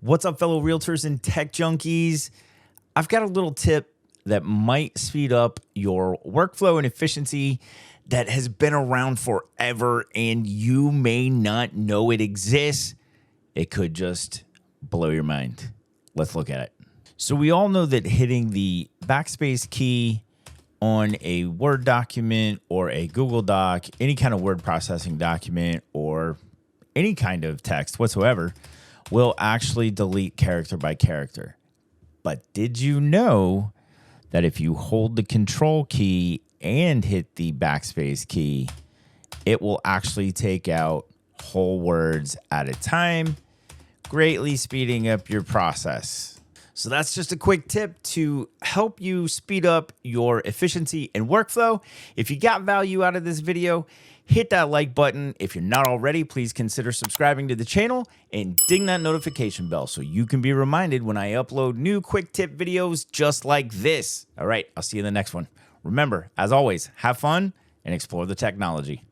What's up, fellow realtors and tech junkies? I've got a little tip that might speed up your workflow and efficiency that has been around forever and you may not know it exists. It could just blow your mind. Let's look at it. So we all know that hitting the backspace key on a Word document or a Google Doc, any kind of word processing document or any kind of text whatsoever, will actually delete character by character. But did you know that if you hold the control key and hit the backspace key, it will actually take out whole words at a time, greatly speeding up your process? So that's just a quick tip to help you speed up your efficiency and workflow. If you got value out of this video, hit that like button. If you're not already, please consider subscribing to the channel and ding that notification bell so you can be reminded when I upload new quick tip videos just like this. All right, I'll see you in the next one. Remember, as always, have fun and explore the technology.